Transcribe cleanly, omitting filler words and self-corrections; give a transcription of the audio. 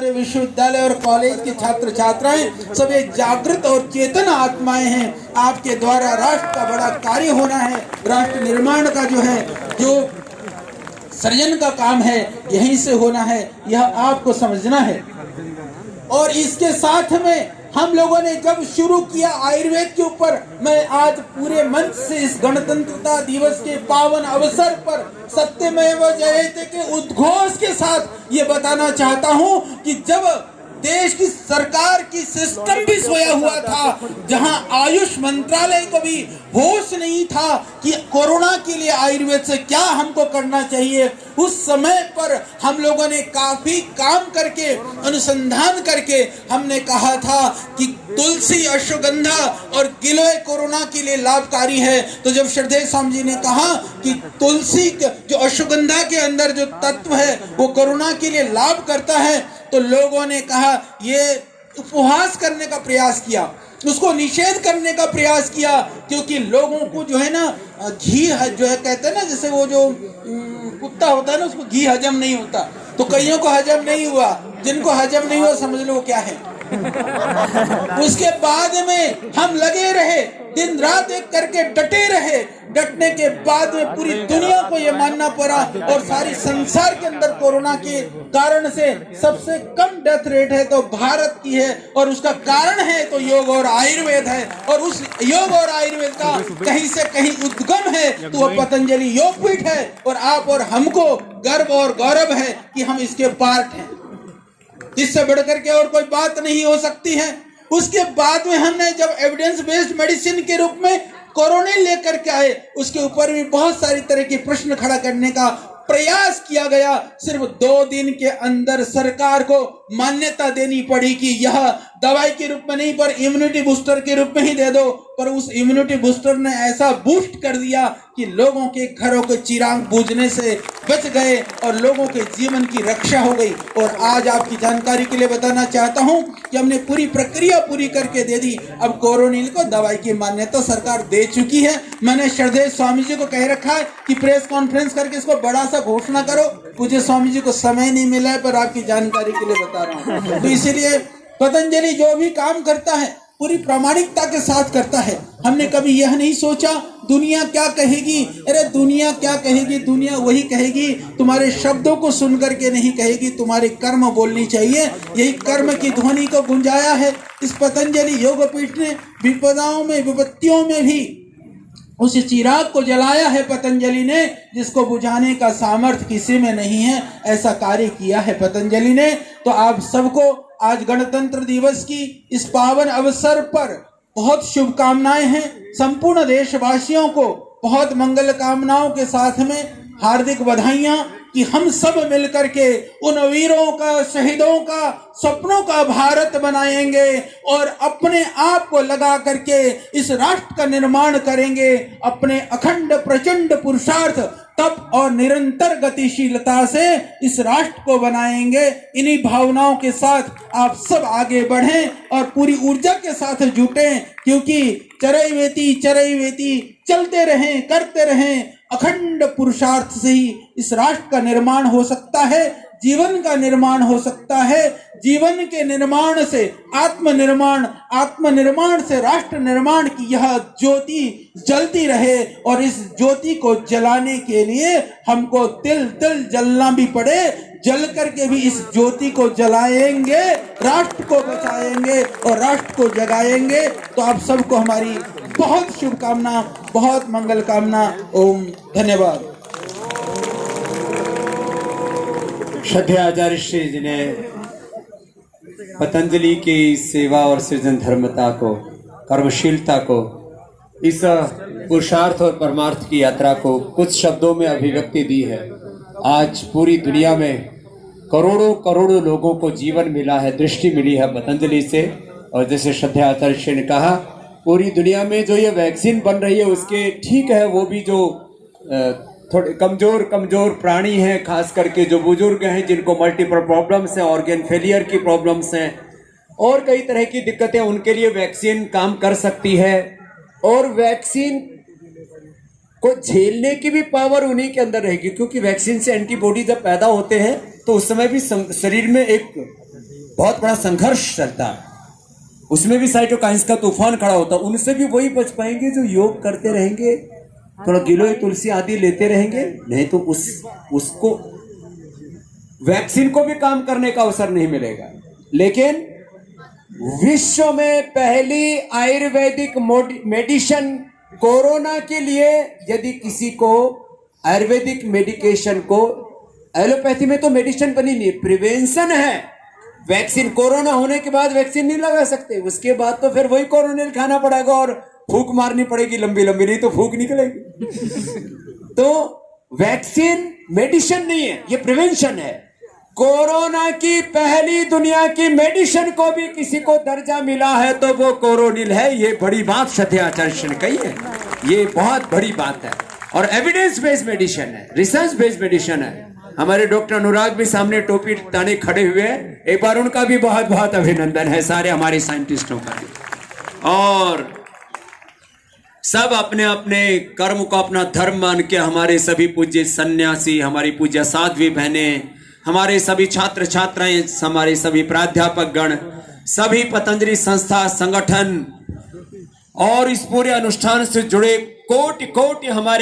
विश्वविद्यालय और कॉलेज के छात्र छात्राएं सब एक जागृत और चेतन आत्माएं हैं। आपके द्वारा राष्ट्र का बड़ा कार्य होना है। राष्ट्र निर्माण का जो सृजन का काम है यहीं से होना है, यह आपको समझना है। और इसके साथ में हम लोगों ने जब शुरू किया आयुर्वेद के ऊपर, मैं आज पूरे मंच से इस गणतंत्रता दिवस के पावन अवसर पर सत्यमेव जयते के उद्घोष के साथ ये बताना चाहता हूँ कि जब देश की सरकार की सिस्टम भी सोया हुआ था, जहां आयुष मंत्रालय को भी होश नहीं था कि कोरोना के लिए आयुर्वेद से क्या हमको करना चाहिए, उस समय पर हम लोगों ने काफी काम करके अनुसंधान करके हमने कहा था कि तुलसी, अश्वगंधा और गिलोय कोरोना के लिए लाभकारी है। तो जब श्रद्धेय स्वामी जी ने कहा कि तुलसी जो अश्वगंधा के अंदर जो तत्व है वो कोरोना के लिए लाभ करता है, तो लोगों ने कहा, ये उपहास करने का प्रयास किया, उसको निषेध करने का प्रयास किया, क्योंकि लोगों को जो है ना घी जो है कहते हैं ना, जैसे वो जो कुत्ता होता है ना उसको घी हजम नहीं होता, तो कईयों को हजम नहीं हुआ। जिनको हजम नहीं हुआ समझ लो क्या है। उसके बाद में हम लगे रहे, दिन रात एक करके डटे रहे। डटने के बाद में पूरी दुनिया को ये मानना पड़ा और सारी संसार के अंदर कोरोना के कारण से सबसे कम डेथ रेट है तो भारत की है, और उसका कारण है तो योग और आयुर्वेद है। और उस योग और आयुर्वेद का कहीं से कहीं उद्गम है तो वो पतंजलि योगपीठ है, और आप और हमको गर्व और गौरव है कि हम इसके पार्ट हैं। इससे बढ़कर के और कोई बात नहीं हो सकती है। उसके बाद में हमने जब एविडेंस बेस्ड मेडिसिन के रूप में कोरोना लेकर के आए, उसके ऊपर भी बहुत सारी तरह के प्रश्न खड़ा करने का प्रयास किया गया। सिर्फ 2 दिन के अंदर सरकार को मान्यता देनी पड़ी कि यह दवाई के रूप में नहीं पर इम्यूनिटी बूस्टर के रूप में ही दे दो। पर उस इम्यूनिटी बूस्टर ने ऐसा बूस्ट कर दिया कि लोगों के घरों के चिराग बुझने से बच गए और लोगों के जीवन की रक्षा हो गई। और आज आपकी जानकारी के लिए बताना चाहता हूं कि हमने पूरी प्रक्रिया पूरी करके दे दी। अब कोरोनिल को दवाई की मान्यता सरकार दे चुकी है। मैंने श्रद्धेय स्वामी जी को कह रखा है कि प्रेस कॉन्फ्रेंस करके इसको बड़ा सा घोषणा करो। पूज्य स्वामी जी को समय नहीं मिला है, पर आपकी जानकारी के लिए बता रहा हूँ। तो इसीलिए पतंजलि जो भी काम करता है पूरी प्रामाणिकता के साथ करता है। हमने कभी यह नहीं सोचा दुनिया क्या कहेगी। अरे दुनिया क्या कहेगी, दुनिया वही कहेगी, तुम्हारे शब्दों को सुन करके नहीं कहेगी, तुम्हारे कर्म बोलनी चाहिए। यही कर्म की ध्वनि को गुंजाया है इस पतंजलि योगपीठ ने। विपदाओं में विपत्तियों में भी उस चिराग को जलाया है पतंजलि ने, जिसको बुझाने का सामर्थ्य किसी में नहीं है। ऐसा कार्य किया है पतंजलि ने। तो आप सबको आज गणतंत्र दिवस की इस पावन अवसर पर बहुत शुभकामनाएं हैं। संपूर्ण देशवासियों को बहुत मंगल कामनाओं के साथ में हार्दिक बधाइयां कि हम सब मिलकर के उन वीरों का, शहीदों का, सपनों का भारत बनाएंगे और अपने आप को लगा करके इस राष्ट्र का निर्माण करेंगे। अपने अखंड प्रचंड पुरुषार्थ, तप और निरंतर गतिशीलता से इस राष्ट्र को बनाएंगे। इन्हीं भावनाओं के साथ आप सब आगे बढ़ें और पूरी ऊर्जा के साथ जुटें, क्योंकि चरैवेति चरैवेति चलते रहें, करते रहें। अखंड पुरुषार्थ से ही इस राष्ट्र का निर्माण हो सकता है, जीवन का निर्माण हो सकता है। जीवन के निर्माण से आत्मनिर्माण, आत्मनिर्माण से राष्ट्र निर्माण की यह ज्योति जलती रहे। और इस ज्योति को जलाने के लिए हमको तिल तिल जलना भी पड़े, जल करके भी इस ज्योति को जलाएंगे, राष्ट्र को बचाएंगे और राष्ट्र को जगाएंगे। तो आप सबको हमारी बहुत शुभकामना, बहुत मंगल कामना। ओम धन्यवाद। श्रद्धेय आचार्य श्री जी ने पतंजलि की सेवा और सृजन धर्मता को, कर्मशीलता को, इस पुरुषार्थ और परमार्थ की यात्रा को कुछ शब्दों में अभिव्यक्ति दी है। आज पूरी दुनिया में करोड़ों करोड़ों लोगों को जीवन मिला है, दृष्टि मिली है पतंजलि से। और जैसे श्रद्धेय आचार्य श्री ने कहा, पूरी दुनिया में जो ये वैक्सीन बन रही है उसके ठीक है, वो भी जो थोड़े कमजोर प्राणी हैं, खास करके जो बुजुर्ग हैं जिनको मल्टीपल प्रॉब्लम्स हैं, ऑर्गन फेलियर की प्रॉब्लम्स हैं और कई तरह की दिक्कतें, उनके लिए वैक्सीन काम कर सकती है। और वैक्सीन को झेलने की भी पावर उन्हीं के अंदर रहेगी, क्योंकि वैक्सीन से एंटीबॉडी जब पैदा होते हैं तो उस समय भी शरीर में एक बहुत बड़ा संघर्ष चलता है, उसमें भी साइटोकाइंस का तूफान खड़ा होता है, उनसे भी वही बच पाएंगे जो योग करते रहेंगे, थोड़ा गिलोय तुलसी आदि लेते रहेंगे। नहीं तो उसको वैक्सीन को भी काम करने का अवसर नहीं मिलेगा। लेकिन विश्व में पहली आयुर्वेदिक मेडिसिन कोरोना के लिए, यदि किसी को आयुर्वेदिक मेडिकेशन को, एलोपैथी में तो मेडिसिन बनी नहीं, प्रिवेंशन है। वैक्सीन कोरोना होने के बाद वैक्सीन नहीं लगा सकते, उसके बाद तो फिर वही कोरोनिल खाना पड़ेगा और फूक मारनी पड़ेगी लंबी लंबी, नहीं तो फूक निकलेगी। तो वैक्सीन मेडिसिन नहीं है, ये प्रिवेंशन है। कोरोना की पहली दुनिया की मेडिसिन को भी किसी को दर्जा मिला है तो वो कोरोनिल है। ये बड़ी बात सत्याचार्य ने कही है, ये बहुत बड़ी बात है। और एविडेंस बेस्ड मेडिसिन है, रिसर्च बेस्ड मेडिसिन है। हमारे डॉक्टर अनुराग भी सामने टोपी ताने खड़े हुए हैं, एक बार उनका भी बहुत बहुत अभिनंदन है, सारे हमारे साइंटिस्टों का भी। और सब अपने अपने कर्म को अपना धर्म मान के, हमारे सभी पूज्य सन्यासी, हमारी पूज्य साध्वी बहनें, हमारे सभी छात्र छात्राएं, हमारे सभी प्राध्यापक गण, सभी पतंजलि संस्था संगठन और इस पूरे अनुष्ठान से जुड़े कोटि कोटि हमारे